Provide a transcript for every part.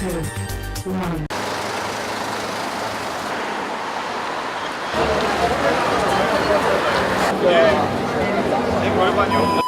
주차를 요구합니다. 이 골반이요.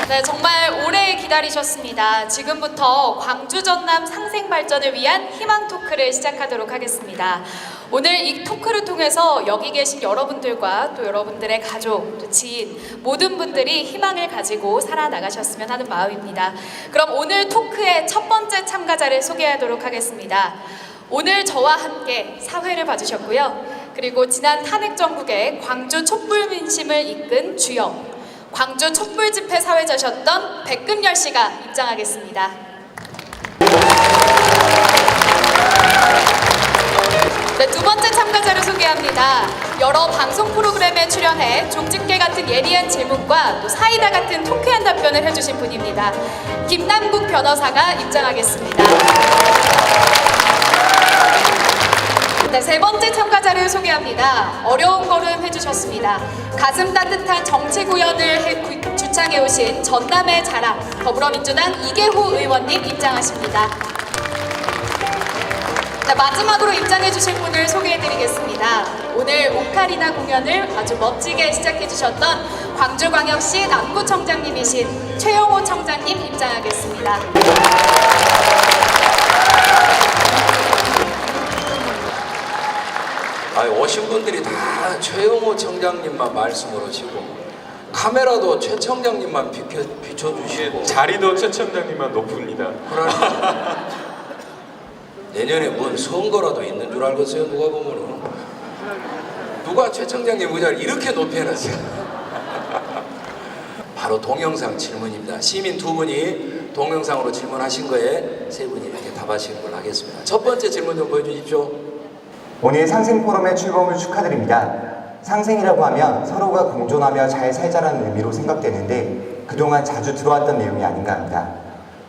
네, 정말 오래 기다리셨습니다. 지금부터 광주 전남 상생 발전을 위한 희망 토크를 시작하도록 하겠습니다. 오늘 이 토크를 통해서 여기 계신 여러분들과 또 여러분들의 가족, 또 지인, 모든 분들이 희망을 가지고 살아나가셨으면 하는 마음입니다. 그럼 오늘 토크의 첫 번째 참가자를 소개하도록 하겠습니다. 오늘 저와 함께 사회를 봐주셨고요. 그리고 지난 탄핵 정국의 광주 촛불 민심을 이끈 주역, 광주 촛불 집회 사회자셨던 백금열 씨가 입장하겠습니다. 네, 두 번째 참가자를 소개합니다. 여러 방송 프로그램에 출연해 종집게 같은 예리한 질문과 또 사이다 같은 통쾌한 답변을 해주신 분입니다. 김남국 변호사가 입장하겠습니다. 네, 세 번째 참가자를 소개합니다. 어려운 걸음 해주셨습니다. 가슴 따뜻한 정치 구현을 주창해 오신 전남의 자랑 더불어민주당 이계호 의원님 입장하십니다. 네, 마지막으로 입장해 주실 분을 소개해드리겠습니다. 오늘 오카리나 공연을 아주 멋지게 시작해 주셨던 광주광역시 남구청장님이신 최영호 청장님 입장하겠습니다. 오신 분들이 다 최영호 청장님만 말씀을 하시고 카메라도 최 청장님만 비춰주시고 자리도 최 청장님만 높습니다. 그러니까 내년에 뭔 선거라도 있는 줄 알겠어요. 누가 보면은 누가 최 청장님 의자를 이렇게 높이 해놨어요. 바로 동영상 질문입니다. 시민 두 분이 동영상으로 질문하신 거에 세 분이 이렇게 답하시는 걸로 하겠습니다. 첫 번째 질문 좀 보여주십시오. 오늘 상생포럼의 출범을 축하드립니다. 상생이라고 하면 서로가 공존하며 잘 살자라는 의미로 생각되는데 그동안 자주 들어왔던 내용이 아닌가 합니다.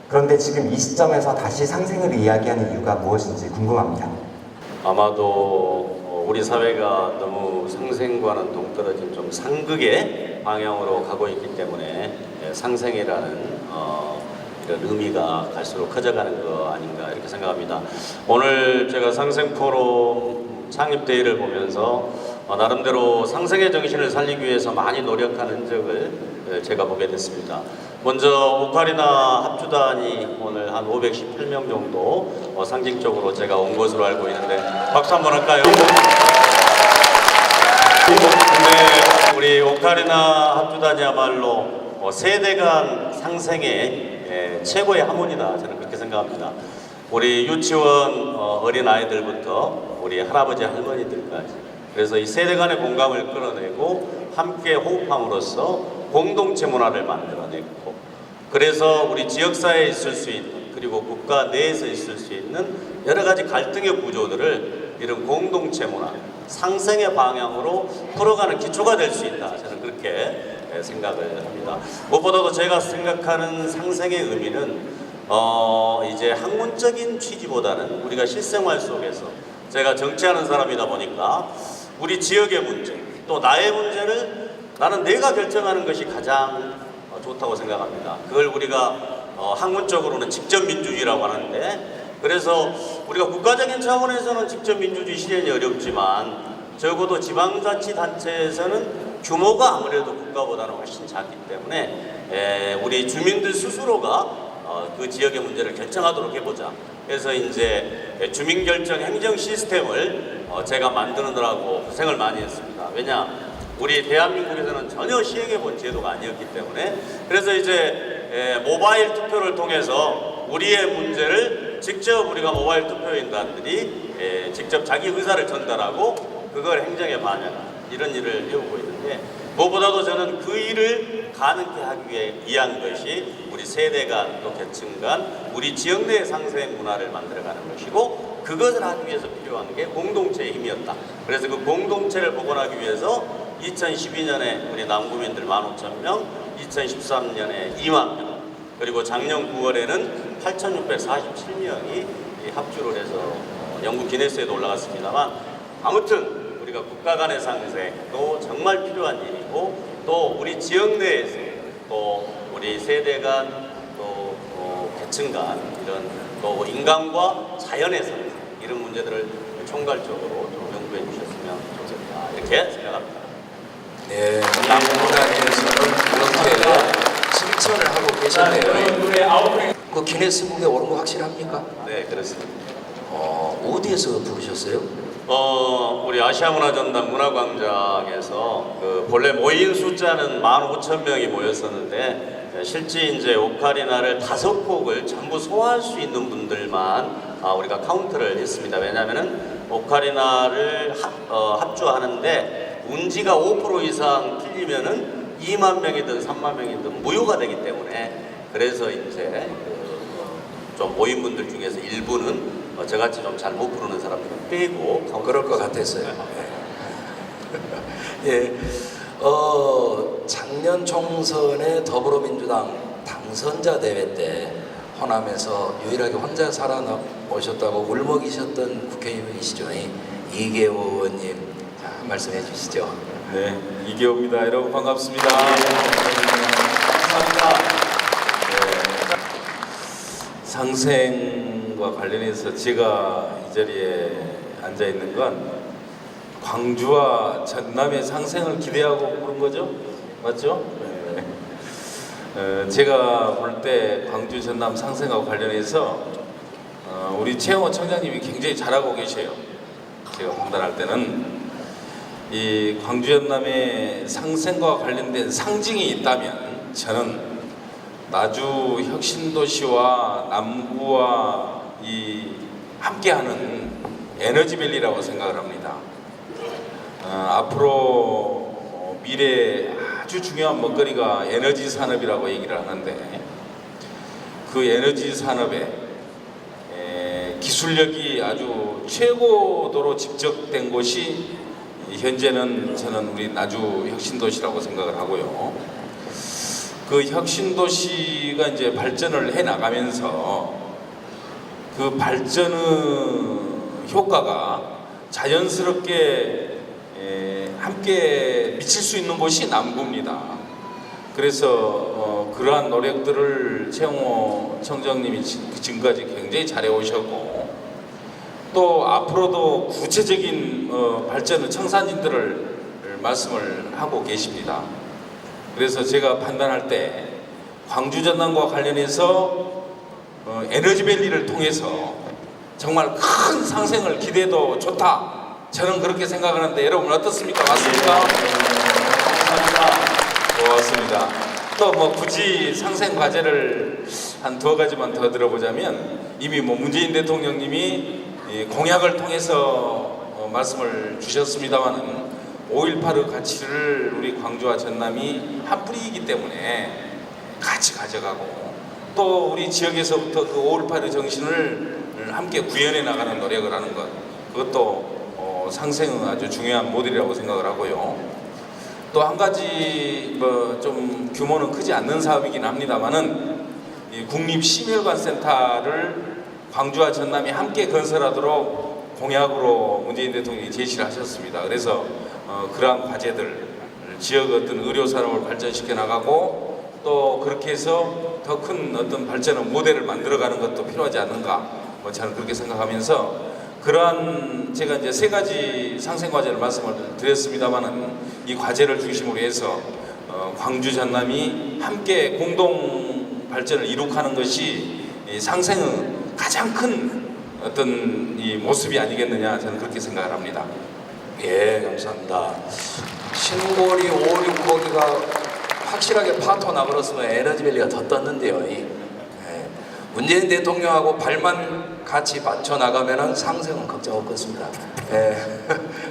그런데 지금 이 시점에서 다시 상생을 이야기하는 이유가 무엇인지 궁금합니다. 아마도 우리 사회가 너무 상생과는 동떨어진 좀 상극의 방향으로 가고 있기 때문에 상생이라는 이런 의미가 갈수록 커져가는 거 아닌가 이렇게 생각합니다. 오늘 제가 상생포럼 창립대회를 보면서 나름대로 상생의 정신을 살리기 위해서 많이 노력한 흔적을 제가 보게 됐습니다. 먼저 오카리나 합주단이 오늘 한 518명 정도 상징적으로 제가 온 것으로 알고 있는데 박수 한번 할까요? 근데 우리 오카리나 합주단이야말로 세대 간 상생의 최고의 하모니다 저는 그렇게 생각합니다. 우리 유치원 어린아이들부터 우리 할아버지 할머니들까지 그래서 이 세대 간의 공감을 끌어내고 함께 호흡함으로써 공동체 문화를 만들어냈고 그래서 우리 지역사회에 있을 수 있는 그리고 국가 내에서 있을 수 있는 여러 가지 갈등의 구조들을 이런 공동체 문화 상생의 방향으로 풀어가는 기초가 될 수 있다 저는 그렇게 생각을 합니다. 무엇보다도 제가 생각하는 상생의 의미는 이제 학문적인 취지보다는 우리가 실생활 속에서 제가 정치하는 사람이다 보니까 우리 지역의 문제 또 나의 문제를 나는 내가 결정하는 것이 가장 좋다고 생각합니다. 그걸 우리가 학문적으로는 직접민주주의라고 하는데 그래서 우리가 국가적인 차원에서는 직접민주주의 실현이 어렵지만 적어도 지방자치단체에서는 규모가 아무래도 국가보다는 훨씬 작기 때문에 우리 주민들 스스로가 그 지역의 문제를 결정하도록 해보자. 그래서 이제 주민결정 행정 시스템을 제가 만드느라고 고생을 많이 했습니다. 왜냐? 우리 대한민국에서는 전혀 시행해 본 제도가 아니었기 때문에 그래서 이제 모바일 투표를 통해서 우리의 문제를 직접 우리가 모바일 투표인단들이 직접 자기 의사를 전달하고 그걸 행정에 반영하는 이런 일을 해오고 있는데 무엇보다도 저는 그 일을 가능케 하기 위한 것이 우리 세대 간 또 계층 간 우리 지역 내 상생 문화를 만들어가는 것이고 그것을 하기 위해서 필요한 게 공동체의 힘이었다. 그래서 그 공동체를 복원하기 위해서 2012년에 우리 남구민들 15,000명, 2013년에 2만 명, 그리고 작년 9월에는 8,647명이 합주를 해서 영국 기네스에도 올라갔습니다만, 아무튼 우리가 국가 간의 상생도 정말 필요한 일이고, 또 우리 지역 내에서 또 우리 세대 간, 또 계층 간, 이런 또 인간과 자연의 상생, 이런 문제들을 총괄적으로 좀 연구해 주셨으면 좋겠다, 이렇게 생각합니다. 네, 문화에서는 그렇게 실천을 하고 계셨네요. 그 기네스북에 오른 거 확실합니까? 네, 그렇습니다. 어디에서 부르셨어요? 우리 아시아문화전당 문화광장에서 그 본래 모인 숫자는 15,000명이 모였었는데, 실제 이제 오카리나를 5곡을 전부 소화할 수 있는 분들만 우리가 카운트를 했습니다. 왜냐하면은 오카리나를 합주하는데 운지가 5% 이상 틀리면은 2만 명이든 3만 명이든 무효가 되기 때문에, 그래서 이제 좀 모인 분들 중에서 일부는 저같이 좀 잘 못 부르는 사람들은 빼고 그럴 것 같았어요. 예. 작년 총선에 더불어민주당 당선자 대회 때 호남에서 유일하게 혼자 살아남으셨다고 울먹이셨던 국회의원이시죠. 이계호 의원님, 자, 말씀해 주시죠. 네, 이계호입니다. 여러분 반갑습니다. 상생과 관련해서 제가 이 자리에 앉아 있는 건 광주와 전남의 상생을 기대하고 그런 거죠, 맞죠? 네. 제가 볼 때 광주 전남 상생과 관련해서 우리 최영호 청장님이 굉장히 잘하고 계셔요. 제가 판단할 때는 이 광주 전남의 상생과 관련된 상징이 있다면 저는 나주 혁신도시와 남구와 함께하는 에너지밸리라고 생각을 합니다. 앞으로 미래 아주 중요한 먹거리가 에너지 산업이라고 얘기를 하는데, 그 에너지 산업에 기술력이 아주 최고도로 집적된 곳이 현재는 저는 우리 나주 혁신도시라고 생각을 하고요. 그 혁신도시가 이제 발전을 해 나가면서 그 발전의 효과가 자연스럽게 함께 미칠 수 있는 곳이 남구입니다. 그래서 그러한 노력들을 최영호 청장님이 지금까지 굉장히 잘해 오셨고, 또 앞으로도 구체적인 발전의 청산진들을 말씀을 하고 계십니다. 그래서 제가 판단할 때 광주 전남과 관련해서 에너지밸리를 통해서 정말 큰 상생을 기대도 좋다, 저는 그렇게 생각하는데 여러분 어떻습니까? 맞습니까? 고맙습니다. 또 뭐 굳이 상생 과제를 한 2가지만 더 들어보자면, 이미 뭐 문재인 대통령님이 공약을 통해서 말씀을 주셨습니다만은 5.18의 가치를 우리 광주와 전남이 한 뿌리이기 때문에 같이 가져가고, 또 우리 지역에서부터 그 5.18의 정신을 함께 구현해 나가는 노력을 하는 것, 그것도 상생은 아주 중요한 모델이라고 생각을 하고요. 또 한 가지 뭐 좀 규모는 크지 않는 사업이긴 합니다만은 이 국립심혈관센터를 광주와 전남이 함께 건설하도록 공약으로 문재인 대통령이 제시를 하셨습니다. 그래서 그러한 과제들, 지역 어떤 의료 산업을 발전시켜 나가고, 또 그렇게 해서 더 큰 어떤 발전의 모델을 만들어가는 것도 필요하지 않는가, 뭐 저는 그렇게 생각하면서, 그러한 제가 이제 3가지 상생 과제를 말씀을 드렸습니다만은, 이 과제를 중심으로 해서 광주 전남이 함께 공동 발전을 이룩하는 것이 이 상생의 가장 큰 어떤 이 모습이 아니겠느냐, 저는 그렇게 생각을 합니다. 예, 감사합니다. 신고리 5, 6호기가 확실하게 파토 나버렸으면 에너지밸리가 더 떴는데요. 문재인 대통령하고 발만 같이 받쳐 나가면은 상생은 걱정 없겠습니다.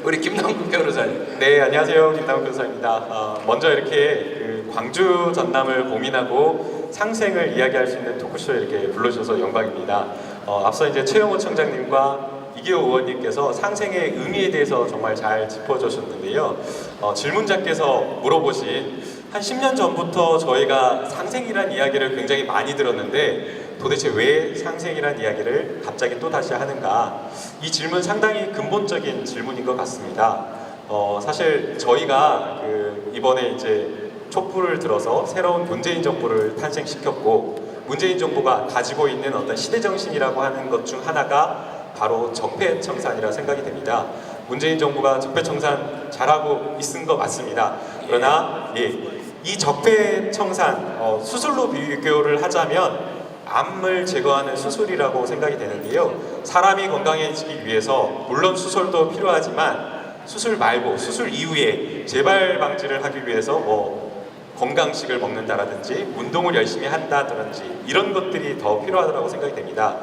우리 김남국 변호사님. 네, 안녕하세요. 김남국 변호사입니다. 먼저 이렇게 그 광주 전남을 고민하고 상생을 이야기할 수 있는 토크쇼에 이렇게 불러주셔서 영광입니다. 앞서 이제 최영호 청장님과 이계호 의원님께서 상생의 의미에 대해서 정말 잘 짚어주셨는데요. 질문자께서 물어보신 한 10년 전부터 저희가 상생이란 이야기를 굉장히 많이 들었는데, 도대체 왜 상생이란 이야기를 갑자기 또 다시 하는가? 이 질문 상당히 근본적인 질문인 것 같습니다. 사실 저희가 이번에 이제 촛불을 들어서 새로운 문재인 정부를 탄생시켰고, 문재인 정부가 가지고 있는 어떤 시대 정신이라고 하는 것 중 하나가 바로 적폐청산이라 생각이 됩니다. 문재인 정부가 적폐청산 잘하고 있은 거 맞습니다. 그러나 이 적폐청산 수술로 비교를 하자면 암을 제거하는 수술이라고 생각이 되는데요. 사람이 건강해지기 위해서 물론 수술도 필요하지만 수술 말고 수술 이후에 재발 방지를 하기 위해서 건강식을 먹는다라든지 운동을 열심히 한다든지 이런 것들이 더 필요하다고 생각이 됩니다.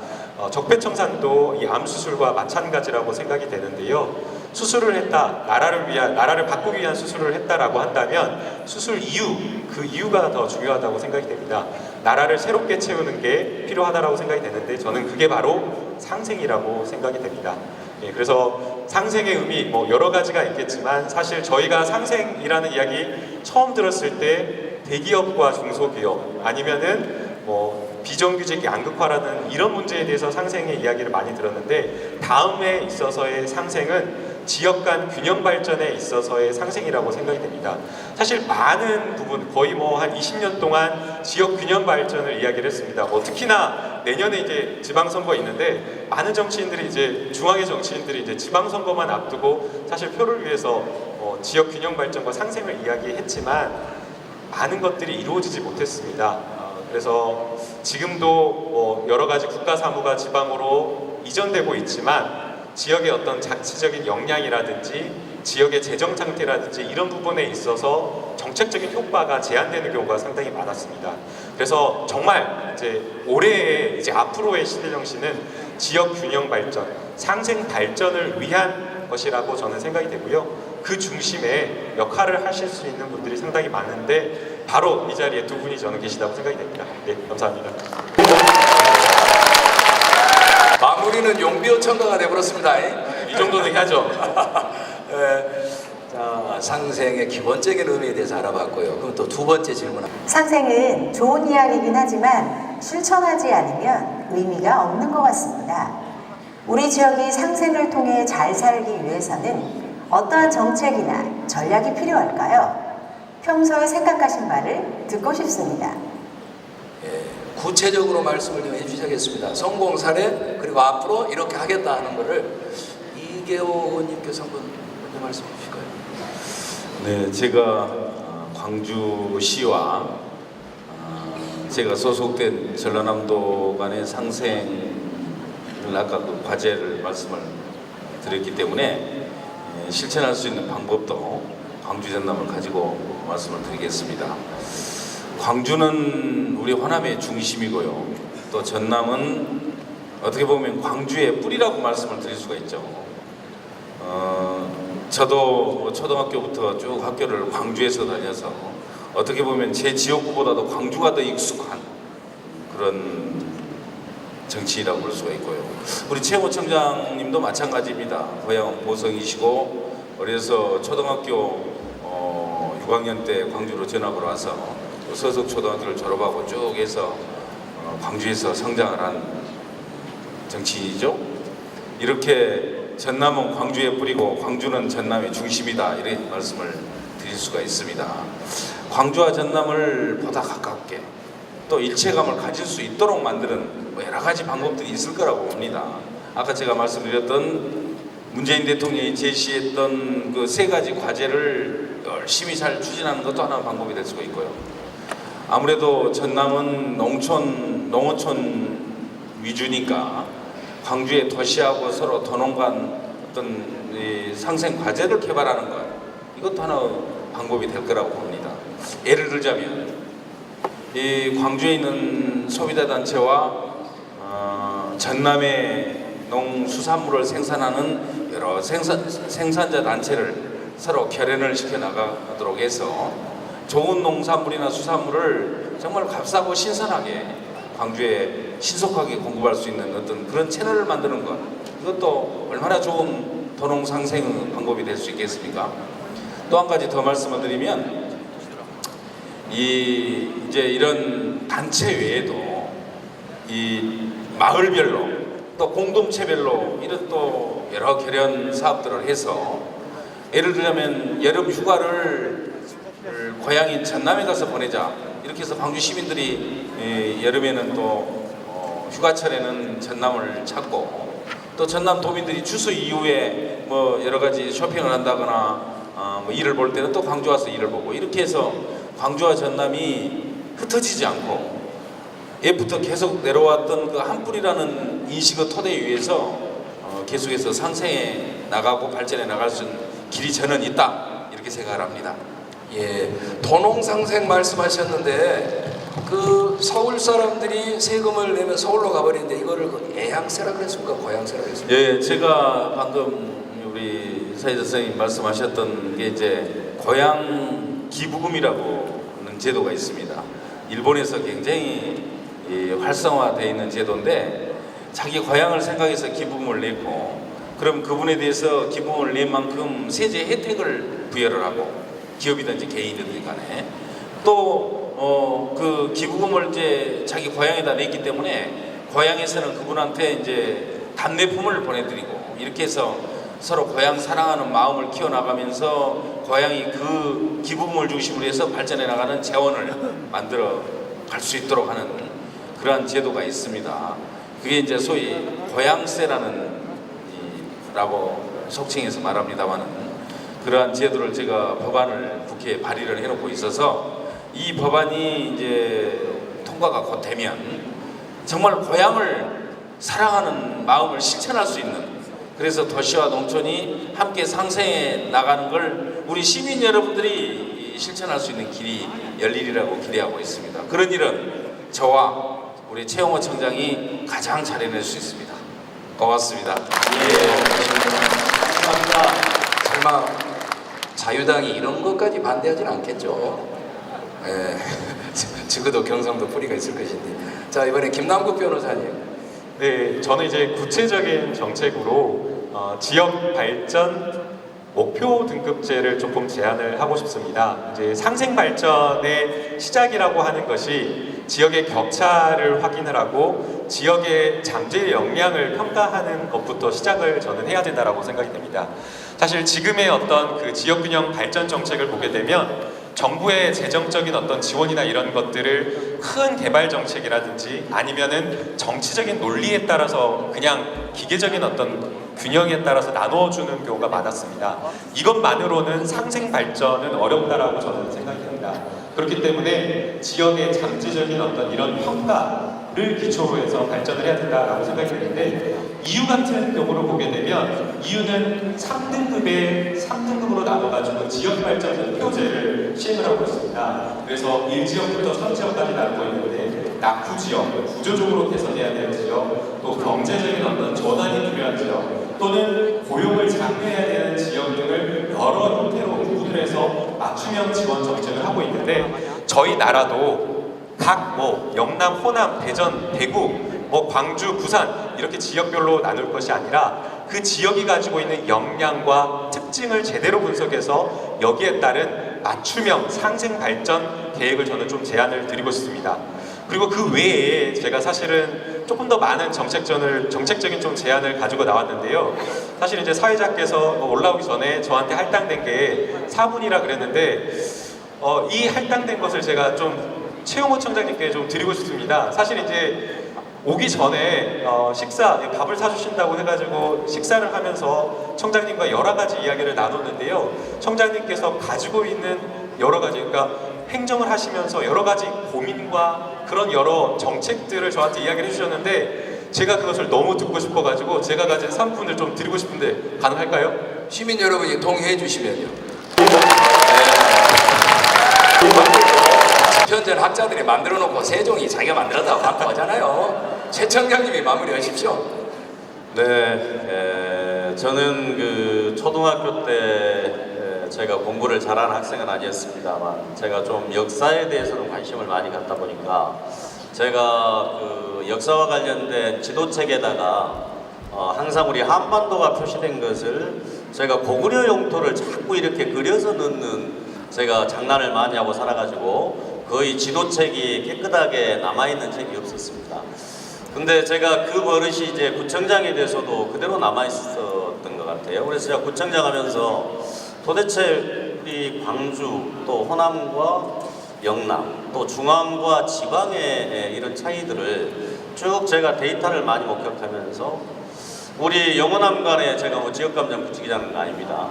적폐청산도 이 암 수술과 마찬가지라고 생각이 되는데요. 수술을 했다, 나라를 바꾸기 위한 수술을 했다라고 한다면 수술 이후, 그 이유가 더 중요하다고 생각이 됩니다. 나라를 새롭게 채우는 게 필요하다라고 생각이 되는데 저는 그게 바로 상생이라고 생각이 됩니다. 그래서 상생의 의미 여러 가지가 있겠지만 사실 저희가 상생이라는 이야기 처음 들었을 때 대기업과 중소기업 아니면은 비정규직 양극화라는 이런 문제에 대해서 상생의 이야기를 많이 들었는데 다음에 있어서의 상생은 지역 간 균형 발전에 있어서의 상생이라고 생각이 됩니다. 사실 많은 부분 거의 한 20년 동안 지역 균형 발전을 이야기를 했습니다. 특히나 내년에 이제 지방선거 있는데 많은 정치인들이 이제 중앙의 정치인들이 이제 지방선거만 앞두고 사실 표를 위해서 지역 균형 발전과 상생을 이야기했지만 많은 것들이 이루어지지 못했습니다. 그래서 지금도 여러 가지 국가 사무가 지방으로 이전되고 있지만 지역의 어떤 자치적인 역량이라든지 지역의 재정 상태라든지 이런 부분에 있어서 정책적인 효과가 제한되는 경우가 상당히 많았습니다. 그래서 정말 이제 올해의 이제 앞으로의 시대 정신은 지역 균형 발전, 상생 발전을 위한 것이라고 저는 생각이 되고요. 그 중심에 역할을 하실 수 있는 분들이 상당히 많은데 바로 이 자리에 두 분이 저는 계시다고 생각이 됩니다. 네, 감사합니다. 마무리는 용비어 청가가 되어버렸습니다. 이 정도는 해야죠. 자, 상생의 기본적인 의미에 대해서 알아봤고요. 그럼 또 두 번째 질문. 상생은 좋은 이야기이긴 하지만 실천하지 않으면 의미가 없는 것 같습니다. 우리 지역이 상생을 통해 잘 살기 위해서는 어떠한 정책이나 전략이 필요할까요? 평소에 생각하신 바를 듣고 싶습니다. 구체적으로 말씀을 좀 해주셔야겠습니다. 성공 사례 그리고 앞으로 이렇게 하겠다 하는 거를 이계호 의원님께서 한번 먼저 말씀해 주실까요? 네, 제가 광주시와 제가 소속된 전라남도 간의 상생을 아까 그 과제를 말씀을 드렸기 때문에 실천할 수 있는 방법도 광주 전남을 가지고 말씀을 드리겠습니다. 광주는 우리 호남의 중심이고요. 또 전남은 어떻게 보면 광주의 뿌리라고 말씀을 드릴 수가 있죠. 저도 초등학교부터 쭉 학교를 광주에서 다녀서 어떻게 보면 제 지역구보다도 광주가 더 익숙한 그런 정치라고 볼 수가 있고요. 우리 최고 청장님도 마찬가지입니다. 고향 보성이시고 그래서 초등학교 6학년 때 광주로 전학을 와서 서석초등학교를 졸업하고 쭉 해서 광주에서 성장을 한 정치인이죠. 이렇게 전남은 광주에 뿌리고 광주는 전남의 중심이다 이렇게 말씀을 드릴 수가 있습니다. 광주와 전남을 보다 가깝게 또 일체감을 가질 수 있도록 만드는 여러 가지 방법들이 있을 거라고 봅니다. 아까 제가 말씀드렸던 문재인 대통령이 제시했던 그 세 가지 과제를 열심히 잘 추진하는 것도 하나의 방법이 될 수가 있고요. 아무래도 전남은 농어촌 위주니까 광주의 도시하고 서로 도농간 어떤 상생 과제를 개발하는 것 이것도 하나의 방법이 될 거라고 봅니다. 예를 들자면 이 광주에 있는 소비자 단체와 전남의 농수산물을 생산하는 여러 생산자 단체를 서로 결연을 시켜 나가도록 해서 좋은 농산물이나 수산물을 정말 값싸고 신선하게 광주에 신속하게 공급할 수 있는 어떤 그런 채널을 만드는 것 이것도 얼마나 좋은 도농상생 방법이 될 수 있겠습니까? 또 한 가지 더 말씀을 드리면 이제 이런 단체 외에도 이 마을별로 또 공동체별로 이런 또 여러 개련 사업들을 해서 예를 들자면 여름 휴가를 고향인 전남에 가서 보내자 이렇게 해서 광주 시민들이 여름에는 또 휴가철에는 전남을 찾고 또 전남 도민들이 추수 이후에 뭐 여러 가지 쇼핑을 한다거나 뭐 일을 볼 때는 또 광주 와서 일을 보고 이렇게 해서 광주와 전남이 흩어지지 않고 예부터 계속 내려왔던 그 한 뿌리라는 인식의 토대 위에서 계속해서 상생해 나가고 발전해 나갈 수 있는 길이 저는 있다 이렇게 생각을 합니다. 예, 도농상생 말씀하셨는데 그 서울 사람들이 세금을 내면 서울로 가버리는데 이거를 그 애양세라 그랬습니까? 고양세라 그랬습니까? 예, 제가 방금 우리 사회자 선생님 말씀하셨던 게 이제 고향 기부금이라고 하는 제도가 있습니다. 일본에서 굉장히 활성화되어 있는 제도인데 자기 고향을 생각해서 기부금을 냈고 그럼 그분에 대해서 기부금을 낸 만큼 세제 혜택을 부여를 하고 기업이든지 개인이든지 간에 또 그 기부금을 이제 자기 고향에다 냈기 때문에 고향에서는 그분한테 이제 답례품을 보내드리고 이렇게 해서 서로 고향 사랑하는 마음을 키워나가면서 고향이 그 기부금을 중심으로 해서 발전해 나가는 재원을 만들어 갈 수 있도록 하는 그러한 제도가 있습니다. 그게 이제 소위 고향세라는 라고 속칭해서 말합니다만은 그러한 제도를 제가 법안을 국회에 발의를 해놓고 있어서 이 법안이 이제 통과가 곧 되면 정말 고향을 사랑하는 마음을 실천할 수 있는 그래서 도시와 농촌이 함께 상생해 나가는 걸 우리 시민 여러분들이 실천할 수 있는 길이 열리리라고 기대하고 있습니다. 그런 일은 저와 우리 최영호 청장이 가장 잘 해낼 수 있습니다. 고맙습니다. 감사합니다. 설마 자유당이 이런 것까지 반대하지는 않겠죠? 예, 적어도 경상도 뿌리가 있을 것인데. 자, 이번에 김남국 변호사님. 네, 저는 이제 구체적인 정책으로 지역 발전 목표 등급제를 조금 제안을 하고 싶습니다. 이제 상생 발전의 시작이라고 하는 것이 지역의 격차를 확인을 하고 지역의 잠재 역량을 평가하는 것부터 시작을 저는 해야 된다라고 생각이 됩니다. 사실 지금의 어떤 그 지역균형 발전 정책을 보게 되면 정부의 재정적인 어떤 지원이나 이런 것들을 큰 개발 정책이라든지 아니면은 정치적인 논리에 따라서 그냥 기계적인 어떤 균형에 따라서 나눠주는 경우가 많았습니다. 이것만으로는 상생 발전은 어렵다라고 저는 생각이 됩니다. 그렇기 때문에 지역의 잠재적인 어떤 이런 평가를 기초로 해서 발전을 해야 된다라고 생각이 되는데 이유 같은 경우를 보게 되면 이유는 3등급으로 나눠가지고 지역 발전 목표제를 시행을 하고 있습니다. 그래서 1지역부터 3지역까지 나누고 있는데 낙후 지역, 구조적으로 개선해야 될 지역, 또 경제적인 어떤 전환이 필요한 지역, 또는 고용을 장려해야 되는 지역 등을 여러 형태로 구분해서 맞춤형 지원 정책을 하고 있는데 저희 나라도 각 영남, 호남, 대전, 대구, 광주, 부산 이렇게 지역별로 나눌 것이 아니라 그 지역이 가지고 있는 역량과 특징을 제대로 분석해서 여기에 따른 맞춤형 상생 발전 계획을 저는 좀 제안을 드리고 싶습니다. 그리고 그 외에 제가 사실은 조금 더 많은 정책적인 좀 제안을 가지고 나왔는데요. 사실 이제 사회자께서 올라오기 전에 저한테 할당된 게 4분이라 그랬는데 이 할당된 것을 제가 좀 최영호 청장님께 좀 드리고 싶습니다. 사실 이제 오기 전에 밥을 사주신다고 해가지고 식사를 하면서 청장님과 여러 가지 이야기를 나눴는데요. 청장님께서 가지고 있는 여러 가지, 그러니까 행정을 하시면서 여러 가지 고민과 그런 여러 정책들을 저한테 이야기를 해주셨는데 제가 그것을 너무 듣고 싶어가지고 제가 가진 3분을 좀 드리고 싶은데 가능할까요? 시민 여러분이 동의해 주시면요. 현재 학자들이 만들어 놓고 세종이 자기가 만들었다고 갖고 오잖아요. 최 청장님이 마무리하십시오. 네, 저는 그 초등학교 때 제가 공부를 잘하는 학생은 아니었습니다만 제가 좀 역사에 대해서는 관심을 많이 갖다 보니까 제가 그 역사와 관련된 지도책에다가 항상 우리 한반도가 표시된 것을 제가 고구려 영토를 자꾸 이렇게 그려서 넣는 제가 장난을 많이 하고 살아가지고 거의 지도책이 깨끗하게 남아있는 책이 없었습니다. 근데 제가 그 버릇이 이제 구청장에 대해서도 그대로 남아 있었던 것 같아요. 그래서 제가 구청장 하면서 도대체 우리 광주 또 호남과 영남 또 중앙과 지방의 이런 차이들을 쭉 제가 데이터를 많이 목격하면서 우리 영호남 간에 제가 뭐 지역감정 부추기자는 거 아닙니다.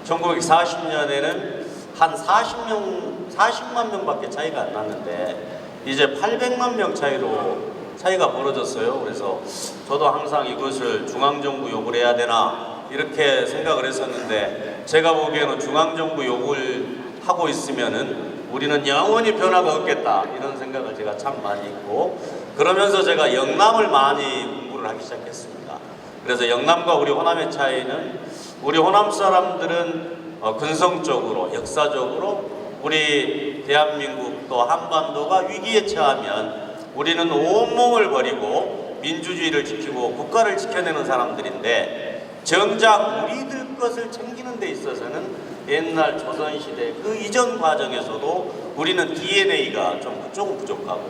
1940년에는 한 40만 명밖에 차이가 안 났는데 이제 800만 명 차이가 벌어졌어요. 그래서 저도 항상 이것을 중앙정부 요구를 해야 되나 이렇게 생각을 했었는데 제가 보기에는 중앙정부 요구를 하고 있으면은 우리는 영원히 변화가 없겠다 이런 생각을 제가 참 많이 했고 그러면서 제가 영남을 많이 공부를 하기 시작했습니다. 그래서 영남과 우리 호남의 차이는 우리 호남 사람들은 근성적으로 역사적으로 우리 대한민국 또 한반도가 위기에 처하면 우리는 온몸을 버리고 민주주의를 지키고 국가를 지켜내는 사람들인데 정작 우리들 것을 챙기는 데 있어서는 옛날 조선시대 그 이전 과정에서도 우리는 DNA가 좀 그쪽은 부족하고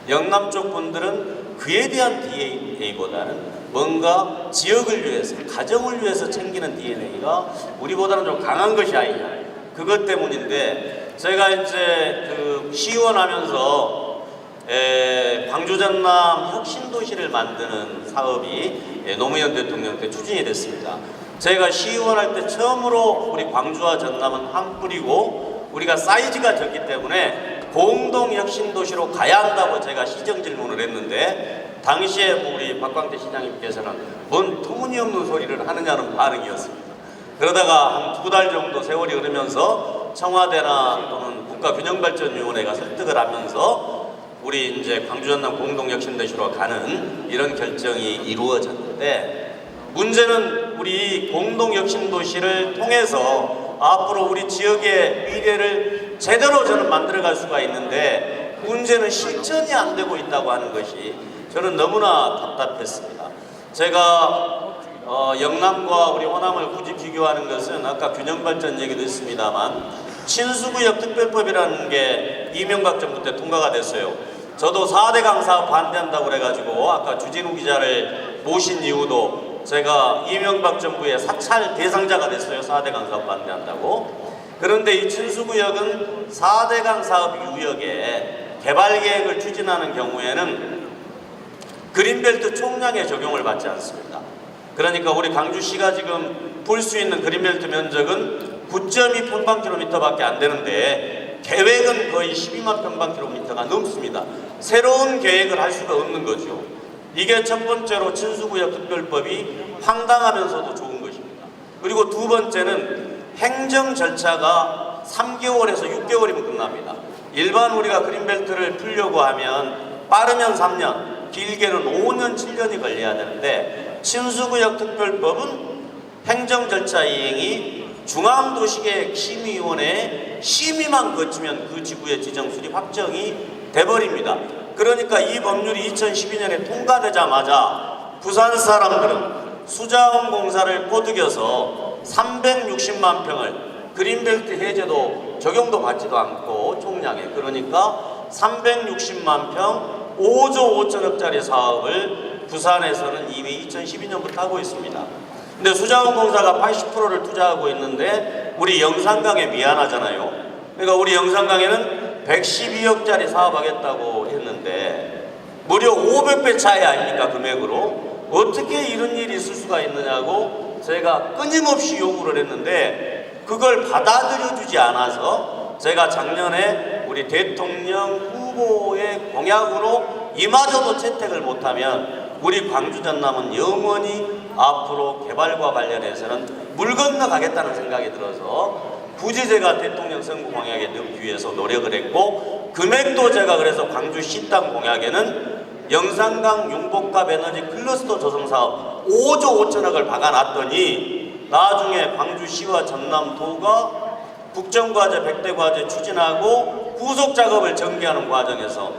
영남 쪽 분들은 그에 대한 DNA보다는 뭔가 지역을 위해서 가정을 위해서 챙기는 DNA가 우리보다는 좀 강한 것이 아니냐 그것 때문인데 제가 이제 그 시의원 하면서 광주 전남 혁신도시를 만드는 사업이 노무현 대통령 때 추진이 됐습니다. 제가 시의원 할 때 처음으로 우리 광주와 전남은 한 뿌리고 우리가 사이즈가 적기 때문에 공동 혁신도시로 가야 한다고 제가 시정 질문을 했는데 당시에 우리 박광태 시장님께서는 뭔 터무니없는 소리를 하느냐는 반응이었습니다. 그러다가 한 2달 정도 세월이 흐르면서 청와대나 또는 국가균형발전위원회가 설득을 하면서 우리 이제 광주 전남 공동혁신도시로 가는 이런 결정이 이루어졌는데 문제는 우리 공동혁신도시를 통해서 앞으로 우리 지역의 미래를 제대로 저는 만들어갈 수가 있는데 문제는 실천이 안 되고 있다고 하는 것이 저는 너무나 답답했습니다. 제가 영남과 우리 호남을 굳이 비교하는 것은 아까 균형발전 얘기도 했습니다만 친수구역 특별법이라는 게 이명박 정부 때 통과가 됐어요. 저도 4대 강사업 반대한다고 그래가지고 아까 주진우 기자를 모신 이유도 제가 이명박 정부의 사찰 대상자가 됐어요. 4대 강사업 반대한다고. 그런데 이 친수구역은 4대강 사업 유역에 개발 계획을 추진하는 경우에는 그린벨트 총량에 적용을 받지 않습니다. 그러니까 우리 광주시가 지금 볼 수 있는 그린벨트 면적은 9.2 평방킬로미터밖에 안 되는데 계획은 거의 12만 평방킬로미터가 넘습니다. 새로운 계획을 할 수가 없는 거죠. 이게 첫 번째로 친수구역 특별법이 황당하면서도 좋은 것입니다. 그리고 두 번째는 행정 절차가 3개월에서 6개월이면 끝납니다. 일반 우리가 그린벨트를 풀려고 하면 빠르면 3년, 길게는 5년, 7년이 걸려야 되는데 친수구역 특별법은 행정 절차 이행이 중앙도시계획 심의위원회에 심의만 거치면 그 지구의 지정 수립 확정이 돼버립니다. 그러니까 이 법률이 2012년에 통과되자마자 부산 사람들은 수자원 공사를 꼬드겨서 360만 평을 그린벨트 해제도 적용도 받지도 않고 총량에 그러니까 360만 평 5조 5천억짜리 사업을 부산에서는 이미 2012년부터 하고 있습니다. 근데 수자원 공사가 80%를 투자하고 있는데 우리 영산강에 미안하잖아요. 그러니까 우리 영산강에는 112억짜리 사업하겠다고 했는데 무려 500배 차이 아닙니까 금액으로. 어떻게 이런 일이 있을 수가 있느냐고 제가 끊임없이 요구를 했는데 그걸 받아들여주지 않아서 제가 작년에 우리 대통령 후보의 공약으로 이마저도 채택을 못하면 우리 광주 전남은 영원히 앞으로 개발과 관련해서는 물 건너가겠다는 생각이 들어서 굳이 제가 대통령 선거 공약에 넣기 위해서 노력을 했고 금액도 제가 그래서 광주시 땅 공약에는 영산강 융복합 에너지 클러스터 조성 사업 5조 5천억을 박아놨더니 나중에 광주시와 전남도가 국정과제 100대 과제 추진하고 후속 작업을 전개하는 과정에서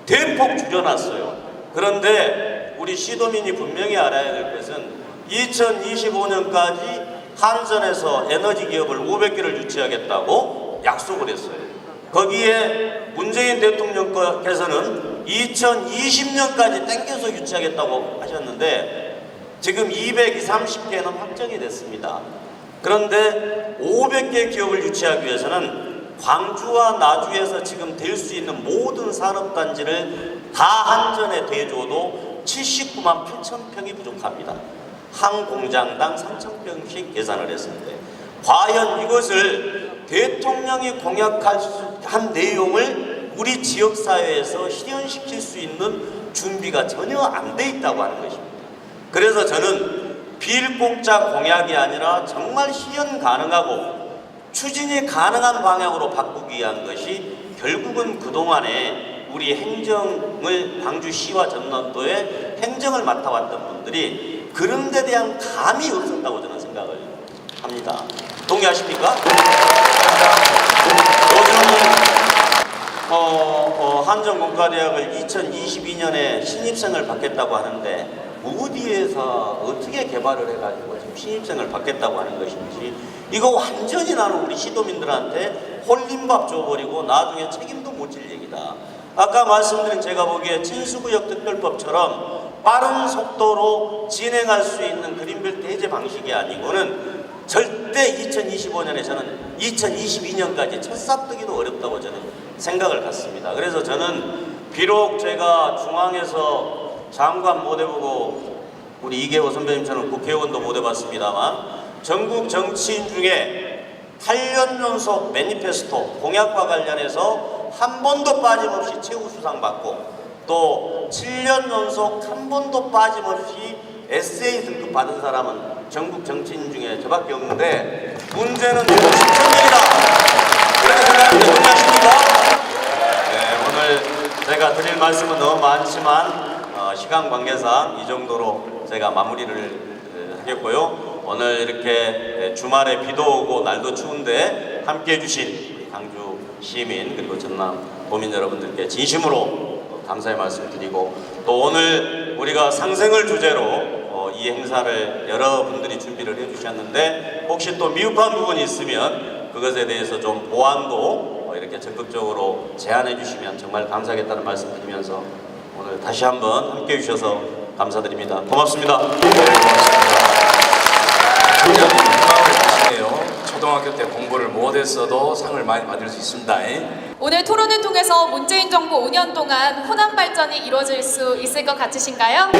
대폭 줄여놨어요. 그런데 우리 시도민이 분명히 알아야 될 것은 2025년까지 한전에서 에너지 기업을 500개를 유치하겠다고 약속을 했어요. 거기에 문재인 대통령께서는 2020년까지 땡겨서 유치하겠다고 하셨는데 지금 230개는 확정이 됐습니다. 그런데 500개 기업을 유치하기 위해서는 광주와 나주에서 지금 될 수 있는 모든 산업단지를 다 한전에 대줘도 79만 8천 평이 부족합니다. 한 공장당 3천 평씩 계산을 했는데 과연 이것을 대통령이 공약한 내용을 우리 지역사회에서 실현시킬 수 있는 준비가 전혀 안 돼 있다고 하는 것입니다. 그래서 저는 빌공짜 공약이 아니라 정말 실현 가능하고 추진이 가능한 방향으로 바꾸기 위한 것이 결국은 그동안에 우리 행정을 광주시와 전남도의 행정을 맡아왔던 분들이 그런 데 대한 감이 없었다고 저는 생각을 합니다. 동의하십니까? 요즘 한전공과대학을 2022년에 신입생을 받겠다고 하는데 어디에서 어떻게 개발을 해가지고 지금 신입생을 받겠다고 하는 것인지 이거 완전히 나는 우리 시도민들한테 홀린밥 줘버리고 나중에 책임도 못 질 얘기다. 아까 말씀드린 제가 보기에 친수구역 특별법처럼 빠른 속도로 진행할 수 있는 그린벨트 해제 방식이 아니고는 절대 2025년에 저는 2022년까지 첫 삽뜨기도 어렵다고 저는 생각을 갖습니다. 그래서 저는 비록 제가 중앙에서 장관 못 해보고 우리 이계호 선배님처럼 국회의원도 못 해봤습니다만 전국 정치인 중에 8년 연속 매니페스토 공약과 관련해서 한 번도 빠짐없이 최우수상 받고 또 7년 연속 한 번도 빠짐없이 에세이 등급 받은 사람은 전국 정치인 중에 저밖에 없는데 문제는 대북 실천력이다. 그렇게 생각하는데 동의하십니까? 네, 오늘 제가 드릴 말씀은 너무 많지만 시간 관계상 이 정도로 제가 마무리를 하겠고요. 오늘 이렇게 주말에 비도 오고 날도 추운데 함께 해주신 광주 시민 그리고 전남 도민 여러분들께 진심으로 감사의 말씀 드리고 또 오늘 우리가 상생을 주제로 이 행사를 여러분들이 준비를 해주셨는데 혹시 또 미흡한 부분이 있으면 그것에 대해서 좀 보완도 이렇게 적극적으로 제안해 주시면 정말 감사하겠다는 말씀 드리면서 오늘 다시 한번 함께 해주셔서 감사드립니다. 고맙습니다. 초등학교 때 공부를 못했어도 상을 많이 받을 수 있습니다. 오늘 토론을 통해서 문재인 정부 5년 동안 호남 발전이 이루어질 수 있을 것 같으신가요?